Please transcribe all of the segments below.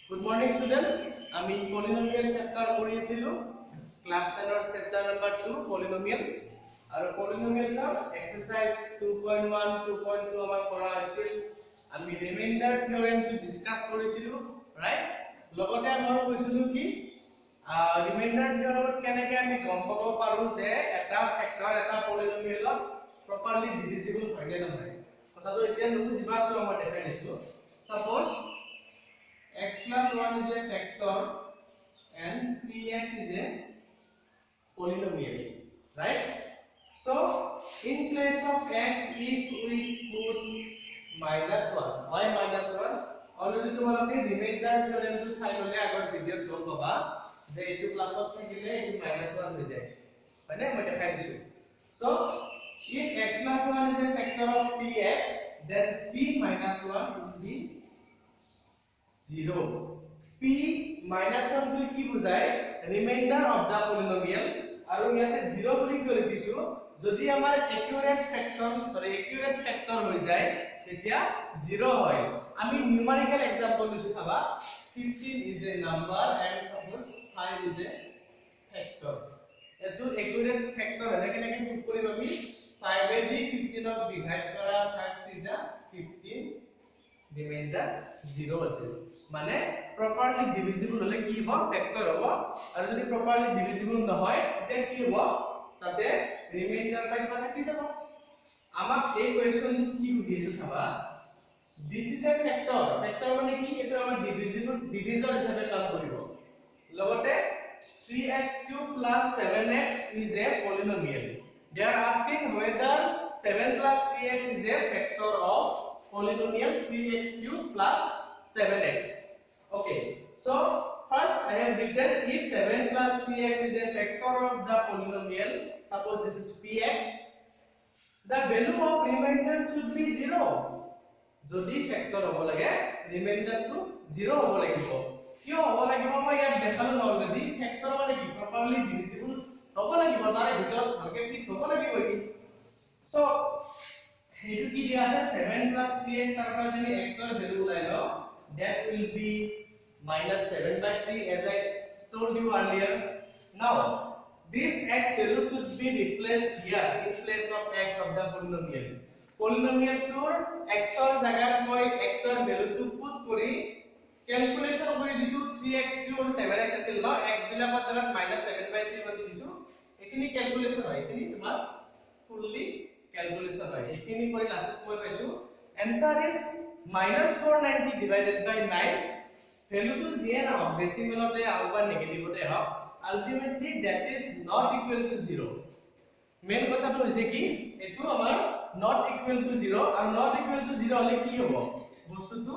Good morning students. আমি polynomial chapter কৰি আছিলো class 10 ৰ chapter number 2 polynomials আৰু polynomials ৰ exercise 2.1 2.2 আমাৰ কৰা আছিল আমি remainder theorem টো ডিসকাস কৰিছিলো ৰাইট লগতে মই কৈছিলো কি remainder theorem কেনেকৈ আমি গম পাব পাৰো যে এটা ফেক্টৰ এটা polynomial properly divisible হয় নে নহয় কথাটো এতিয়া নুবুজিবা সো মই দেখাই দিছো suppose x plus 1 is a factor and px is a polynomial, right? So in place of x if we put minus 1, why minus 1? Already তোমালোকে remainder theorem to চাই ললে আগৰ ভিডিওত গম পাবা যে এটো প্লাসত থাকিলে এটো minus 1 হৈ যায় মানে মই দেখাই দিছো so if x plus 1 is a factor of px then p minus 1 will be 0 p minus 1 to কি বুঝায় remainder of the polynomial আৰু ইয়াতে 0 বুলি কৰি দিছো যদি আমাৰ accurate factor হৈ যায় তেতিয়া 0 হয় আমি numerical example দিছো চাবা 15 is a number and suppose 5 is a factor এটো accurate factor হয় কেনেকৈ প্ৰুভ কৰিম আমি 5 এ দি 15 ক ডিভাইড কৰা 5 3 যা 15 remainder 0 আছে মানে properly divisible হলে কি হ'ব ফেক্টৰ হ'ব আৰু যদি properly divisible নহয় তেতিয়া কি হ'ব তাতে ৰিমাইন্ডাৰ এটা থাকি যাব আমাক এই কোৱেশ্চনটো কি সুধিছে চাবা this is a factor মানে কি এটো আমাৰ ডিভিজৰ হিচাপে কাম কৰিব লগতে 3x³ + 7x is a polynomial they are asking whether 7 + 3x is a factor of polynomial 3x³ + 7x. Okay, so first I have written if 7 plus 3x is a factor of the polynomial, suppose this is px, the value of remainder should be 0. যদি factor হ'ব লাগে remainder টো 0 হ'ব লাগিব কিয় হ'ব লাগিব মই ইয়াত দেখালো না অলৰেডি factor মানে কি properly divisible হ'ব লাগিব তাৰে ভিতৰত ভালকে ফিট হ'ব লাগিব কি so হেতু কি দিয়া আছে 7 plus 3x তাৰ পৰা যদি x ৰ ভ্যালু ওলাই ল that will be minus 7/3 as I told you earlier now this x value should be replaced here in place of x of the polynomial tour x or জায়গাত মই x ৰ ভ্যালুটো put কৰি calculation কৰি দিছো 3x³ আৰু 7x আছিল ন x বিলাকৰ জায়গাত -7/3 কৰি দিছো এখিনি ক্যালকুলেশন হয় এখিনি তোমাৰ ফুললি ক্যালকুলেশন হয় এখিনি কৰি লাষ্টত মই পাইছো answer is -490 divided by 9 value to যিয়ে না ডেসিমেলতে আউবা নেগেটিভতে হ ultimately that is not equal to 0 man কথাটো হৈছে কি এটো আমাৰ not equal to 0 আৰু not equal to 0 হলে কি হ'ব বস্তুটো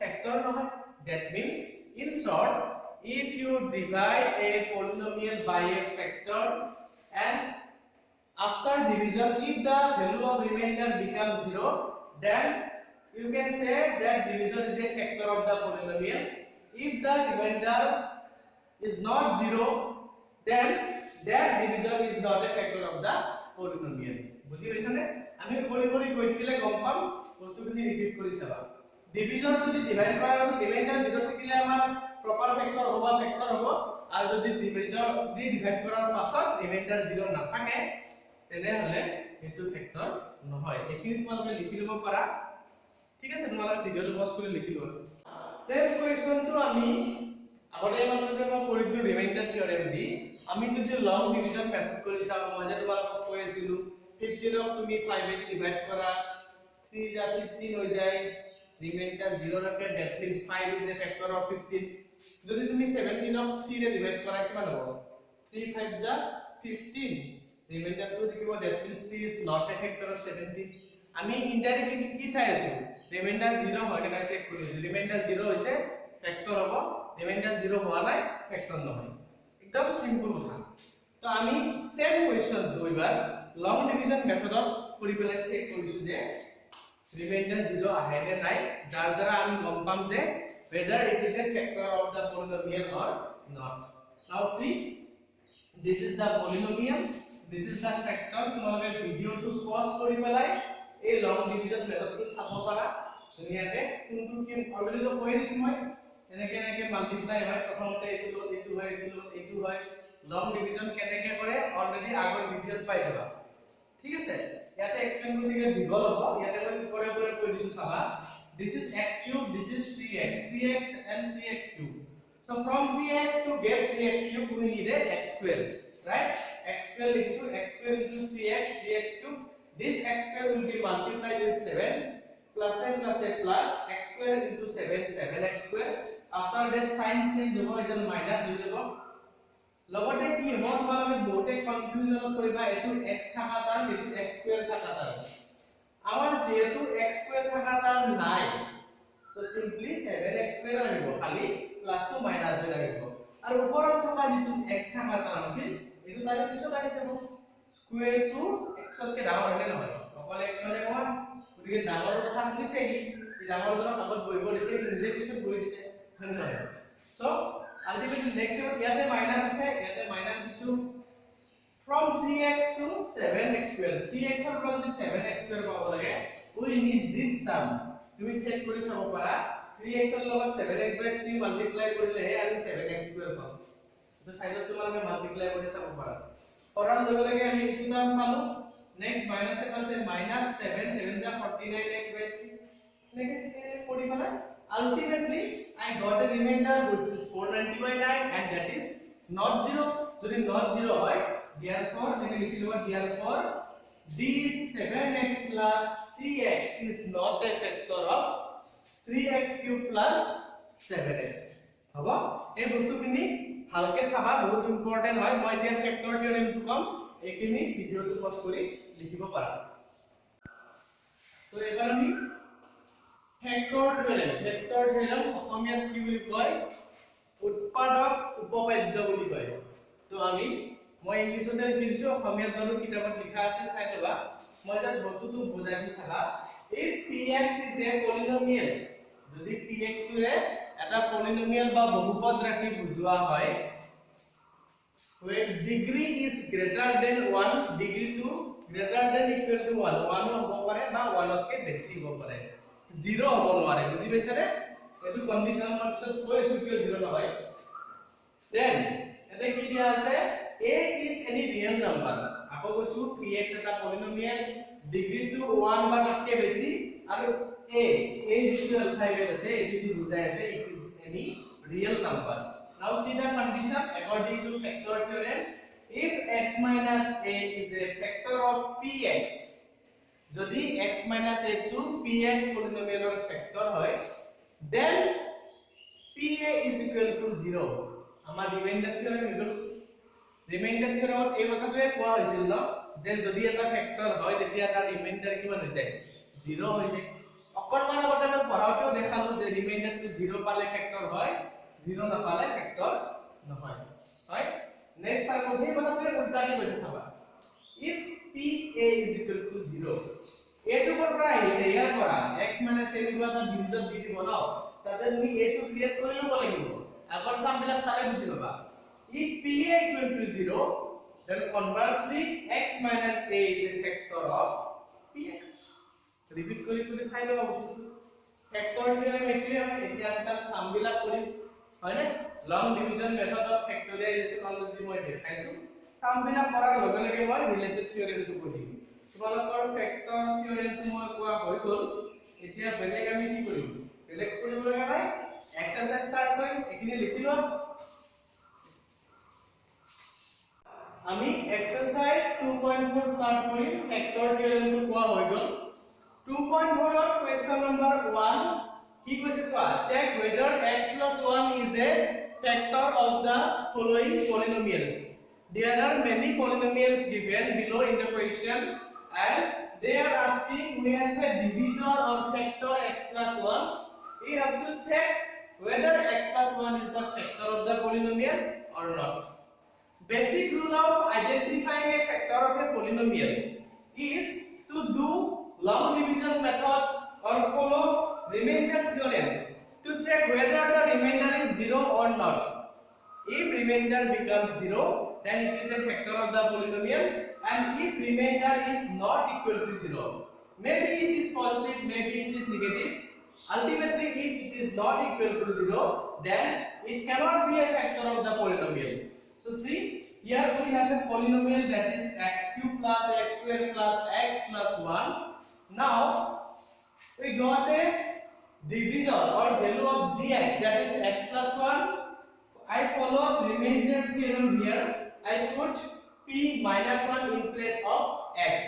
factor নহয় that means in short if you divide a polynomial by a factor and after division if the value of remainder becomes 0 then you can say that division is a factor of the polynomial if the remainder is not 0 then that division is not a factor of the polynomial বুজি পাইছানে আমি কৰি কৰি কৈ থাকিলে গম পাম বস্তুখিনি ৰিপিট কৰি চাবা ডিভিজন যদি ডিভাইড কৰাৰ পিছত ৰিমাইন্ডাৰ 0 থাকিলে আমাৰ প্ৰপাৰ ফেক্টৰ হ'ব আৰু যদি ডিভিজন দি ডিভাইড কৰাৰ পাছত ৰিমাইন্ডাৰ 0 নাথাকে তেনেহলে এটো ফেক্টৰ নহয় এখিনি তোমালোকে লিখি লব পাৰা ঠিক আছে তোমালোকে ভিডিওটো পজ কৰি লিখি লোৱা সেম কোৱেশ্চনটো আমি আগতে মাত্ৰ যে মই কৰি দিলো ৰিমাইন্ডাৰ থিওৰেম দি আমি যদি লং ডিভিজন মেথড কৰি চাও মই যে তোমালোকক কৈ আছিলো 15 ক তুমি 5 এ ডিভাইড কৰা 3 যা 15 হৈ যায় ৰিমাইন্ডাৰ 0 ৰাখে that means 5 is a factor of 15 যদি তুমি 17 ক 3 এ ডিভাইড কৰা কিমান হ'ব 3 5 যা 15 remainder to থাকিব that means 3 is not a factor of 17 আমি ইনডাইরেক্টলি কি চাই আছো remainder 0 হয় না চেক কৰি আছো remainder 0 হৈছে ফ্যাক্টৰ হ'ব remainder 0 হোৱা নাই ফ্যাক্টৰ নহয় একদম সিম্পল কথা তো আমি সেম কোৱেশ্চন দুইবাৰ লং ডিভিজন মেথডত কৰি পেলাই চেক কৰিছো যে remainder 0 আহে নে নাই যাৰ দ্বাৰা আমি গম পাম যে whether it is a factor of the polynomial or not now see this is the polynomial this is the factor তোমালোকে ভিডিওটো পজ কৰি পেলাই এই লং ডিভিজন মেথডটো চাব পাৰা ধুনিয়াকে কোনটো কি অলৰেডি তো কৈ দিছো মই এনেকে এনেকে মাল্টিপ্লাই হয় প্ৰথমতে এইটো হয় এইটো হয় লং ডিভিজন কেনেকে কৰে অলৰেডি আগৰ ভিডিওত পাই যাবা ঠিক আছে ইয়াতে এক্সপ্লেইন কৰিলে দীঘল হ'ব ইয়াতে মই পৰে কৈ দিছো চাবা this is x cube this is 3x and 3x cube so from 3x to get 3x cube we need a x square right x square into x square into 3x cube this x square will be multiplied with 7 plus a plus x square into 7x square after that sign change hobo etan minus হৈ যাব লগতে কি হ'ব তোমালোকে বহুতে confusion কৰিবা এটো x থাকা তাৰ এটো x স্কয়াৰ থাকা তাৰ আমাৰ যেহেতু x স্কয়াৰ থাকা তাৰ নাই সো সিম্পলি 7x স্কয়াৰ আহিব খালি প্লাস টু মাইনাস হৈ লাগিব আৰু ওপৰত থকা যেটো x থাকা তাৰ আছিল এটো তাৰ পিছত আহি যাব স্কয়াৰ টু x তকৈ ডাঙৰ হলে নহয় অকল x মানে 1 গতিকে ডাঙৰ কথা শুনিছে কি ডাঙৰ জনক আগত বহিব দিছে নিজে পিছত বহি দিছে হয় নহয় সো ultimately next step ইয়াতে মাইনাস আছে ইয়াতে মাইনাস দিছো from 3x to 7x square 3x ৰ পৰা যদি 7x square পাব লাগে we need this term তুমি চেক কৰি চাব পাৰা 3x ৰ লগত 7x by 3 মাল্টিপ্লাই কৰিলে আমি 7x square পাম তো সাইডত তোমালোকে মাল্টিপ্লাই কৰি চাব পাৰা কৰাৰ লগে লগে আমি এইটো টার্ম পালো নেক্সট মাইনাস এটা আছে minus 7 7 যা 49x by 3 নেক্সট কৰি পালা ultimately I got a remainder which is 490 by 9 and that is not 0 যদি not 0 হয় therefore then লিখি লবা therefore this 7x plus 3x is not a factor of 3x cube plus 7x হবো এই বস্তুখিনি ভালকে চাবা বহুত ইম্পৰ্টেন্ট হয় মই এতিয়া ফ্যাক্টৰ থিওৰেমটো কম এইখিনি ভিডিওটো পজ কৰি লিখিব পাৰা তো এবাৰ আমি ফ্যাক্টৰ থিওৰেম অসমীয়াত কি বুলি কয় উৎপাদক উপপাদ্য বুলি কয় তো আমি মই ইংলিছতে লিখিছো অসমীয়াত বাৰু কিতাপত লিখা আছে চাই লবা মই জাস্ট বস্তুটো বুজাইছো চাবা if px is a polynomial যদি px টোৰে এটা পলিনোমিয়াল বা বহুপদ ৰাখি বুজোৱা হয় when degree is greater than 1 degree to greater than equal to 1 1 হ'ব পাৰে বা 1 তকৈ বেছি হ'ব পাৰে 0 হ'ব নোৱাৰে বুজি পাইছানে এটো কন্ডিশন মই পিছত কৈছো কিয় 0 নহয় then এতে কি দিয়া আছে a is any real number আকৌ কৈছো px এটা পলিনোমিয়াল ডিগ্ৰী টু 1 বা তকৈ বেছি আৰু a যিটো alphabet আছে এটো বুজাই আছে it is any real number now see the condition according to factor theorem if x minus a is a factor of px যদি x minus a to px polynomial factor হয় then pa is equal to 0 আমাৰ reminder theorem equal reminder থিওৰেমত এই কথাটোৱে কোৱা হৈছিল ন যে যদি এটা ফ্যাক্টৰ হয় তেতিয়া তাৰ রিমাইন্ডার কিমান হৈ যায় 0 হৈ যায় অকনমান আগতে মই পঢ়াওতেও দেখালো যে রিমাইন্ডারটো 0 পালে ফ্যাক্টৰ হয় 0 নাপালে ফ্যাক্টৰ নহয় হয় নেক্সট তাৰ মধ্যে কথাটোৱে উল্টাকে কৈছে চাবা if pa is equal to 0 a to পৰা আহিছে ইয়াৰ পৰা x a কিবা এটা ডিভিজন দি দিব ন তাতে তুমি a টো ক্ৰিয়েট কৰি ল'ব লাগিব আগৰ সামবিলাক চালে বুজি পাবা if pa equal to 0 then conversely x minus a is a factor of px repeat কৰি চাই লবা বস্তুটো ফ্যাক্টৰ থিওৰেম এটোৱে আমি এতিয়া এটা সামবিলাক কৰিম হয়নে লং ডিভিজন মেথডত ফ্যাক্টৰিয়েলাইজেচন অলৰেডি মই দেখাইছো সামবিলাক কৰাৰ লগে লগে মই ৰিলেটেড থিওৰেমটো কৰিম তোমালোকৰ ফ্যাক্টৰ থিওৰেমটো মই কোৱা হৈ গল এতিয়া বেলেগ আমি কি কৰিম বেলেগ কৰিব লগা নাই এক্সাৰসাইজ স্টাৰ্ট কৰিম এখিনি লিখি লোৱা আমি এক্সাৰসাইজ 2.4 স্টাৰ্ট কৰি ফ্যাক্টৰ থিওৰেম তো কোয়া হৈ গল 2.4 ৰ কোয়েশ্চন নাম্বাৰ 1 কি কৈছে চোৱা check whether x + 1 is a factor of the following polynomials there are many polynomials given below in the question and they are asking we have a divisor or factor x + 1 we have to check whether x + 1 is the factor of the polynomial or not Basic rule of identifying a factor of a polynomial is to do long division method or follow remainder theorem to check whether the remainder is 0 or not. If remainder becomes 0, then it is a factor of the polynomial, and if remainder is not equal to 0, maybe it is positive, maybe it is negative, ultimately if it is not equal to 0, then it cannot be a factor of the polynomial. So see, here we have a polynomial that is x cube plus x square plus x plus 1. Now we got a divisor or value of gx, that is x plus 1. I follow remainder theorem here. I put p minus 1 in place of x.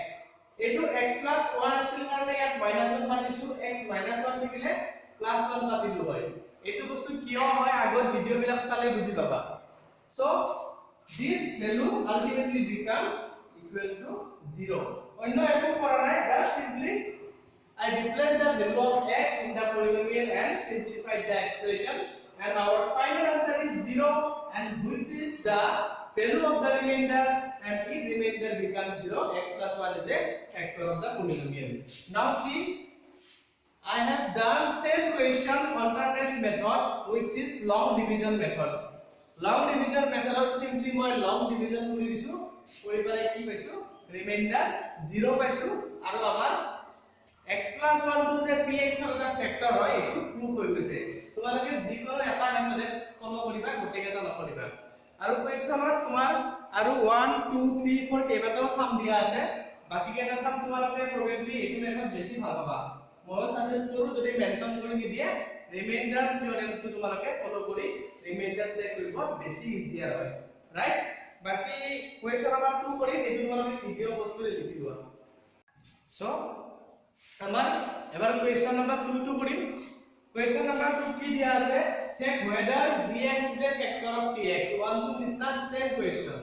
Etu x plus 1 asil karone yat minus 1 patisu, x minus 1 thikile plus 1 patilu hoy. Etu bostu kiyo hoy agor video bilak sale buji paba. So this value ultimately becomes equal to 0. Onno etu kora nai, just simply I replace the value of x in the polynomial and simplify the expression, and our final answer is 0, and which is the value of the remainder, and if remainder becomes 0, x plus 1 is a factor of the polynomial. Now see, I have done same question alternate method, which is long division method. Long division method simply moi long division kori disu, kori palai ki paisu remainder 0 paisu, aru amar x plus 1 to je px or the factor hoy etu proof hoy goise. তোমালোকে যিকোনো এটা মেথডে ফলো কৰিবা, গোটেইটা নকৰিবা। আৰু কোৱেশ্চনত তোমাৰ আৰু 1 2 3 4 কেইবাটাও সাম দিয়া আছে, বাকি কেইটা সাম তোমালোকে প্ৰবেবলি এইটো মেথড বেছি ভাল পাবা। মই সাজেষ্ট কৰো যদি মেনশন কৰি নিদিয়ে ৰিমাইন্ডাৰ থিওৰেমটো তোমালোকে ফলো কৰি ৰিমাইন্ডাৰ চেক কৰিব, বেছি ইজিয়াৰ হয়, ৰাইট। বাকি কোৱেশ্চন নম্বৰ 2 কৰি এইটো তোমালোকে ভিডিও পোষ্ট কৰি লিখি লোৱা। সো আমাৰ এবাৰ কোৱেশ্চন নম্বৰ 2 টো কৰিম। Question number 2 কি দিয়া আছে, check whether gx is a factor of px. 1 to is not same question.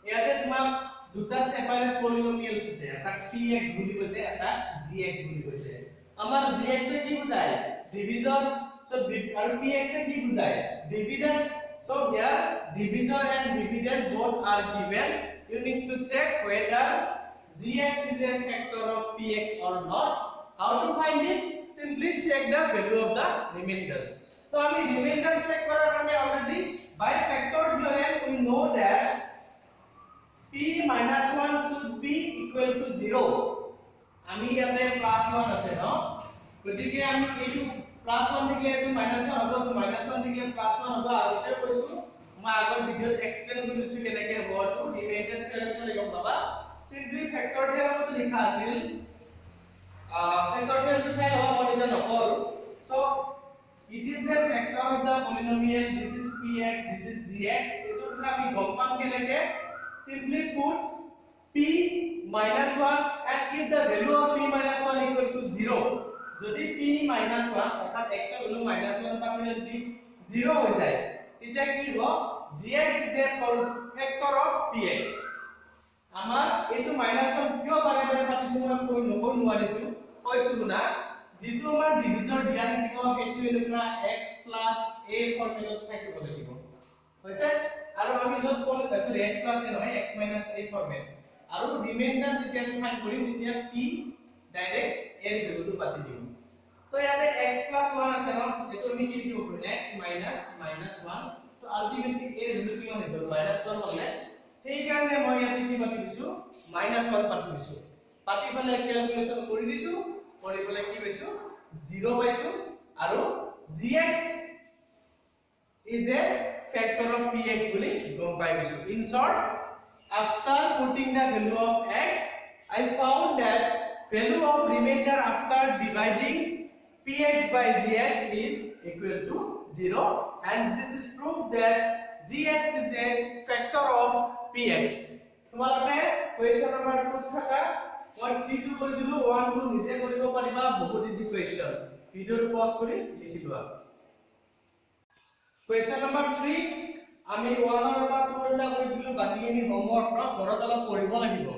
ইয়াতে তোমাক দুটা সেপারেট পলিনোমিয়ালস আছে, এটা px বুলি কৈছে, এটা gx বুলি কৈছে। আমাৰ gx এ কি বুজায়, ডিভিজন। সো আৰু px এ কি বুজায়, dividend. So here divisor and dividend both are given. You need to check whether gx is a factor of px or not. How to find it? Simply check the value of the remainder. So আমি remainder check করার কারণে already by factor theorem we know that p minus 1 should be equal to 0. আমি ইয়াতে plus 1 আছে ন, গতিকে আমি এইটো plus 1 দিলে এইটো minus 1 হ'ব, তো minus 1 দিলে plus 1 হ'ব। আৰু এটা কৈছো মই আগৰ ভিডিওত এক্সপ্লেইন কৰিছো কেনেকৈ হ'ব, তো remainder theorem চালে গম পাবা। simply factor theorem লিখা আছিল factor theorem to say about what is the number. So it is a factor of the polynomial. This is px, this is gx. It will have a gompam ke leke simply put p minus 1, and if the value of p minus 1 equal to 0, jodi p minus 1 অর্থাৎ x এর value minus 1 পাতিলে যদি 0 হৈ যায়, তেতিয়া কি হ'ব, gx is a factor of px. আমার এইটো মাইনাস 1 কিয় বাৰে বাৰে পাতিছো মই কৈ নকৈ নোৱাৰিছো, কৈছো না যেটো আমাৰ ডিভিজৰ দিয়া থাকিব সেইটো এনেকুৱা x plus a ফৰ্মেটত থাকিব লাগিব, হৈছে। আৰু আমি যত কোন আছে x plus a নহয় x minus a ফৰ্মেট, আৰু ৰিমাইন্ডাৰ যেতিয়া আমি ফাইন্ড কৰিম তেতিয়া p ডাইৰেক্ট a এর ভ্যালুটো পাতি দিম। তো ইয়াতে x plus 1 আছে ন, যেটো আমি কি লিখিব পাৰো x minus 1, তো আলটিমেটলি a এৰ ভ্যালু কিমান হ'ব, -1 হ'লে সেই কাৰণে মই ইয়াতে কি পাতি দিছো -1 পাতি দিছো, পাতি পেলে ক্যালকুলেশন কৰি দিছো, কৰি পেলে কি পাইছো 0 পাইছো। আৰু gx is a factor of px বুলি গম পাই গৈছো। In short, after putting the value of x, I found that value of remainder after dividing px by gx is equal to 0, and this is proof that gx is a factor of px. তোমালোকে question number 2 থাকা মই 3 2 কৰি দিলো, 1 2 নিজে কৰিব পাৰিবা, বহুত easy question. ভিডিওটো পজ কৰি লিখি লোৱা। কোৱেশ্চন নম্বৰ 3 আমি 1 ৰ এটা 2 এটা কৰি দিলো, বাকিখিনি হোমৱৰ্ক ন, ঘৰত অলপ পঢ়িব লাগিব।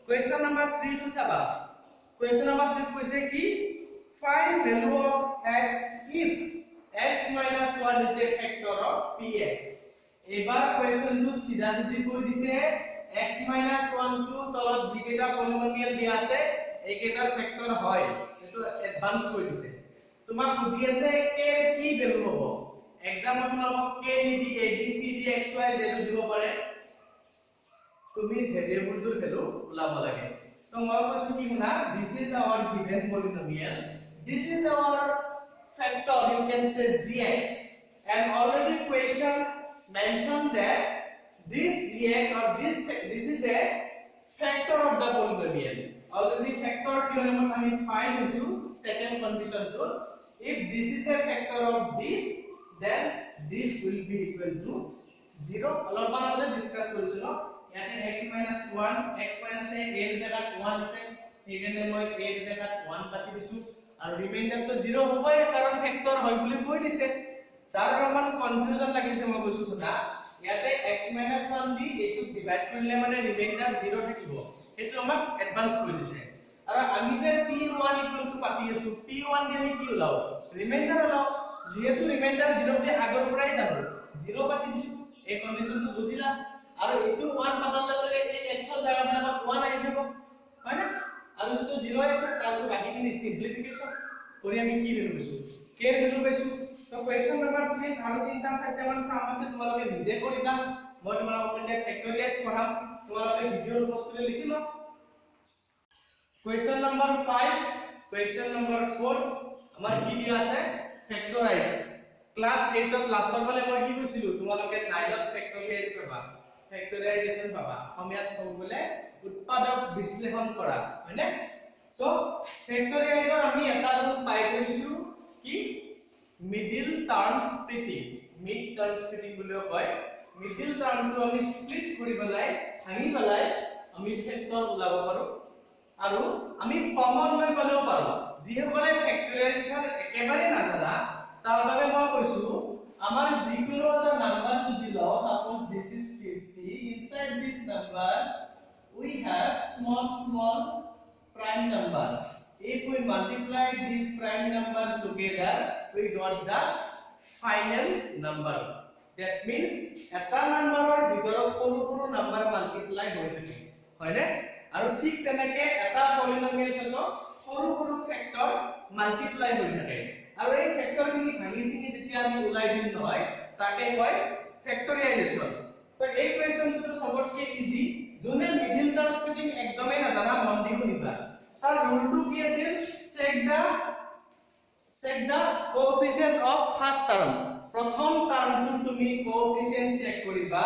কোৱেশ্চন নম্বৰ 3 টো চাবা। কোৱেশ্চন নম্বৰ 3 কৈছে কি, find value of x if x minus 1 is a factor of px. এবাৰ কোৱেশ্চনটো চিধা চিধি কৈ দিছে, x minus 1 টো তলত যিকেইটা পলিনোমিয়াল দিয়া আছে এইকেইটাৰ ফেক্টৰ হয়, এটো এডভান্স কৈ দিছে। তোমাক সুধি আছে k এর কি ভ্যালু হ'ব, এক্সামত তোমাক k নিদি a b c d x y z দিব পাৰে, তুমি ভেৰিয়েবলটোৰ ভ্যালু ওলাব লাগে। তো মই কৈছো কি শুনা, this is our given polynomial, this is our factor, you can say gx, and already question mentioned that this gx or this is a factor of the polynomial. Already factor theorem আমি পাই লৈছো second condition to, if this is a factor of this, then this will be equal to 0. অলপমান আগতে discuss কৰিছো ন, ইয়াতে x - 1 x minus a এর জায়গাত 1 আছে, এইখানে মই a এর জায়গাত 1 কাটি দিছো, আর রিমাইন্ডার তো 0 হবই কারণ ফ্যাক্টর হয় বুলি কৈ দিছে। যার অলপমান কনফিউজন লাগিছে মই কৈছো না, ইয়াতে x - 1 দি এটো ডিভাইড কৰিলে মানে ৰিমাইন্ডাৰ 0 থাকিব, এটো আমাক এডভান্স কৰি দিছে। আৰু আমি যে p1 ইকুয়াল টু পাতি আছো, p1 দি আমি কি ওলাও, রিমাইন্ডার ওলাও, যেহেতু রিমাইন্ডার 0 দি আগৰ পৰাই জানো 0 পাতি দিছো, এই কন্ডিশনটো বুজিলা। আৰু এটো 1 পাতাৰ লগে লগে এই x ৰ জায়গাত 1 আহি যাব, হয় না? আৰু যেটো 0 আছে তাৰ বাকিখিনি সিম্পলিফিকেশন কৰি আমি কি ভ্যালু পাইছো, k এৰ ভ্যালু পাইছো। তো কোয়েশ্চন নাম্বাৰ 3 আৰু তিনটা চাৰটা মান সাম আছে, তোমালোকে নিজে কৰিবা, মই তোমালোকক এতিয়া ফ্যাক্টৰিয়াইজ কৰাম, তোমালোকে ভিডিওৰ বস্তুটো লিখি লও। কোয়েশ্চন নাম্বাৰ 5, কোয়েশ্চন নাম্বাৰ 4 আমাৰ কি দিয়া আছে, ফ্যাক্টৰাইজ। ক্লাস 8 ত লাষ্টৰ ফালে মই কি কৈছিলো, তোমালোকে 9 ত ফ্যাক্টৰিয়াইজ পাবা, ফ্যাক্টৰাইজেশন পাবা, অসমীয়াত ক'বলে উৎপাদক বিশ্লেষণ কৰা, হয়নে? সো ফ্যাক্টৰিয়াইজৰ আমি এটা ৰূপ পাই গৈছো কি, middle term splitting, mid term splitting বুলিও কয়। মিডল টাৰ্মটো আমি স্প্লিট কৰি পেলাই ভাঙি পেলাই আমি ফ্যাক্টৰ ওলাব পাৰো, আৰু আমি কমন লৈ পেলাও পাৰো। যিসকলে ফ্যাক্টৰাইজেশন একেবাৰে নাজানা তাৰ বাবে মই কৈছো, আমাৰ যিকোনো এটা নাম্বার যদি লও, suppose this is 50, inside this number we have small prime number. If we multiply this prime number together, we got the final number. That means এটা নাম্বাৰৰ ভিতৰত সৰু সৰু নাম্বাৰ মাল্টিপ্লাই হৈ থাকে, হয়নে? আৰু ঠিক তেনেকে এটা পলিনোমিয়েলছতো সৰু সৰু ফ্যাক্টৰ মাল্টিপ্লাই হৈ থাকে, আৰু এই ফ্যাক্টৰখিনি ভাঙি চিঙি যেতিয়া আমি ওলাই দিম নহয়, তাকে কয় ফ্যাক্টৰিয়াইজেশন। তো এই কোৱেশ্চনটো সবতকে ইজি, যোনে মিডল টার্ম স্প্লিটিং একদমই না জানা মন দি শুনিবা। তার রুলটো কি আছিল, check the coefficient of first term, প্রথম টার্মটো তুমি কোএফিসিয়েন্ট চেক কৰিবা,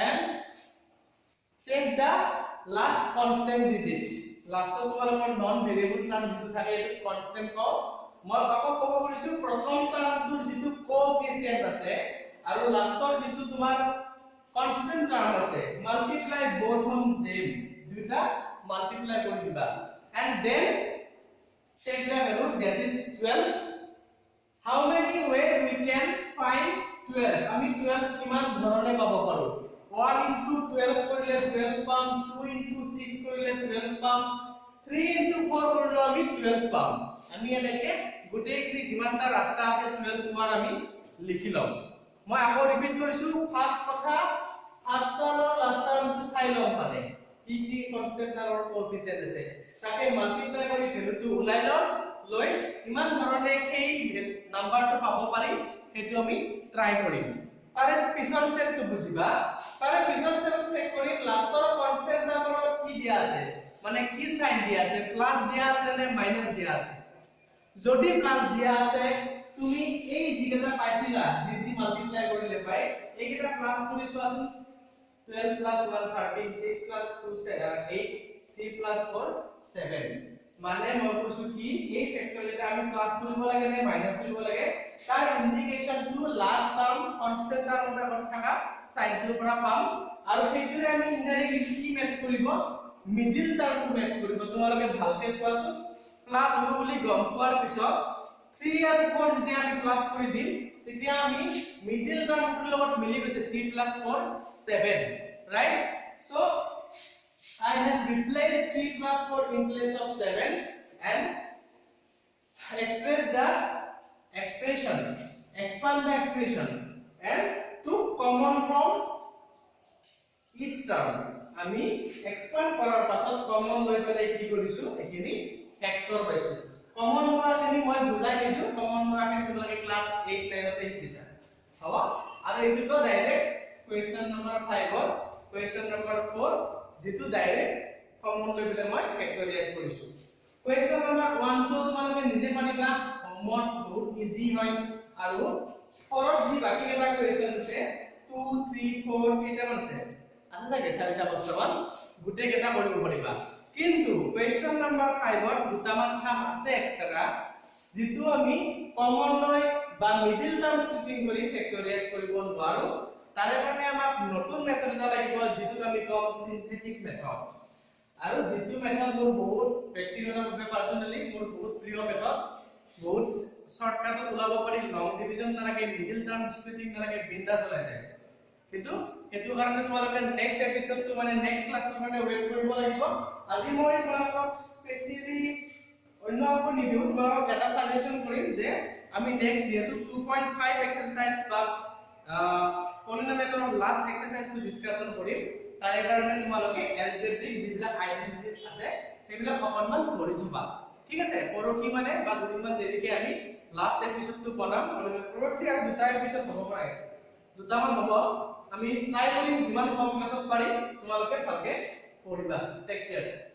and check the last constant digit. লাস্টত তোমালোকৰ নন ভেৰিয়েবল টাৰ্ম যেটো থাকে এটো কনস্ট্যান্ট কও। মই আকৌ ক'ব কৰিছো, প্ৰথম টাৰ্মটোৰ যেটো কোএফিসিয়েন্ট আছে আৰু লাস্টৰ যেটো তোমাৰ constant term আছে, multiply both of them, দুটা multiply কৰি দিবা, and then take the value, that is 12. How many ways we can find 12? আমি 12 কিমান ধৰণে পাব পাৰো, 1 into 12 কৰিলে 12 পাম, 2 into 6 কৰিলে 12 পাম, 3 into 4 কৰিলে আমি 12 পাম। আমি এনেকে গোটেইখিনি যিমানটা ৰাস্তা আছে 12 তোমাৰ আমি লিখি লম। মই আকৌ ৰিপিট কৰিছো, ফাৰ্স্ট কথা ফার্স্ট টার্ম আর লাস্ট টার্মটো চাই লম, মানে কি কি কনস্ট্যান্ট আর কোএফিসিয়েন্ট আছে তাকে মাল্টিপ্লাই কৰি ভ্যালুটো ওলাই লম, লৈ ইমান ধৰণে সেই নাম্বাৰটো পাব পাৰি সেইটো আমি ট্ৰাই কৰিম। তাৰে পিছৰ স্টেপটো বুজিবা, তাৰে পিছৰ স্টেপ চেক কৰিম লাষ্টৰ কনস্ট্যান্ট নাম্বাৰৰ কি দিয়া আছে, মানে কি সাইন দিয়া আছে, প্লাস দিয়া আছে নে মাইনাস দিয়া আছে। যদি প্লাস দিয়া আছে, তুমি এই যিকেইটা পাইছিলা যি মাল্টিপ্লাই কৰিলে পাই, এইকেইটা প্লাস কৰি চোৱাচোন, 12 plus 1 13, 6 plus 2 8, 3 plus 4 7, মানে মই কৈছো কি এই ফ্যাক্টৰিয়েলটা আমি প্লাস কৰিব লাগে নে মাইনাস কৰিব লাগে, তাৰ ইন্ডিকেশনটো লাস্ট টাৰ্ম কনস্ট্যান্ট টাৰ্মৰ লগত থকা সাইনটোৰ পৰা পাম, আৰু সেইটোৰে আমি ইনডাইৰেক্টলি কি মেচ কৰিব, মিডল টাৰ্মটো মেচ কৰিব। তোমালোকে ভালকে চোৱাচোন, প্লাস হ'ব বুলি গম পোৱাৰ পিছত 3 আৰু 4 যেতিয়া আমি প্লাস কৰি দিম, তেতিয়া আমি মিডল টাৰ্মটোৰ লগত মিলি গৈছে 3 plus 4 7, right? So I have replaced 3 plus 4 in place of 7 and express the expression, expand the expression and took common from each term. আমি expand কৰাৰ পাছত common লৈ পেলাই কি কৰিছো, এখিনি ফ্যাক্টৰ পাইছো। কমন হোৱাখিনি মই বুজাই দিছো, কমন হোৱাখিনি তোমালোকে ক্লাস 8 9 তে শিকিছা, হ'ব? আৰু এইটো ডাইৰেক্ট কোৱেশ্চন নম্বৰ 5 ৰ কোৱেশ্চন নম্বৰ 4 যেটো ডাইৰেক্ট কমন লৈ পেলাই মই ফ্যাক্টৰিয়াইজ কৰিছো। কোৱেশ্চন নম্বৰ 1 টো তোমালোকে নিজে পাৰিবা, হোমৱৰ্ক বহুত ইজি হয় আৰু ফৰত যি বাকি কেইটা কুৱেশ্যন আছে 2 3 4 কেইটামান আছে চাগে চাৰিটা বস্তুমান গোটেই কেইটা কৰিব পাৰিবা কিন্তু কুৱেশ্যন নম্বৰ 5 ৰ দুটামান সাম আছে এক্সট্ৰা যেটো আমি কমন লৈ বা মিডল টাৰ্ম স্প্লিটিং কৰি ফেক্টৰাইজ কৰিব নোৱাৰো তাৰে কাৰণে আমাক নতুন মেথড এটা লাগিব যেটো আমি কম সিনথেটিক মেথড আৰু যেটো মেথড মোৰ বহুত ব্যক্তিগতভাৱে পাৰ্সোনালি মোৰ বহুত প্ৰিয় মেথড বহুত শৰ্টকাটত ওলাব পাৰি লং ডিভিজন নালাগে মিডল টাৰ্ম স্প্লিটিং নালাগে বিন্দাস ওলাই যায় কিন্তু এটো কাৰণে তোমালোকে নেক্সট এপিসোডটো মানে নেক্সট ক্লাছটো কাৰণে ওয়েট কৰিব লাগিব আজি মই তোমালোকক স্পেশালি অন্য একো নিদিও তোমালোকক এটা সাজেশন কৰিম যে আমি নেক্সট যেহেতু 2.5 এক্সাৰসাইজ বা পলিনোমিয়েলৰ লাস্ট এক্সাৰসাইজটো ডিসকাশন কৰিম তাৰে কাৰণে তোমালোকে এলজেব্ৰিক যিবিলাক আইডেন্টিটিজ আছে সেইবিলাক অকনমান পঢ়ি থবা ঠিক আছে পৰকি মানে বা দুদিনমান দেৰিকে আমি লাস্ট এপিসোডটো বনাম আৰু পৰকি আৰু দুটা এপিসোড হ'ব পাৰে দুটামান হ'ব আমি ট্ৰাই কৰিম যিমান কম ক্লাছত পাৰি তোমালোকে ভালকে পঢ়িবা টেক কেয়াৰ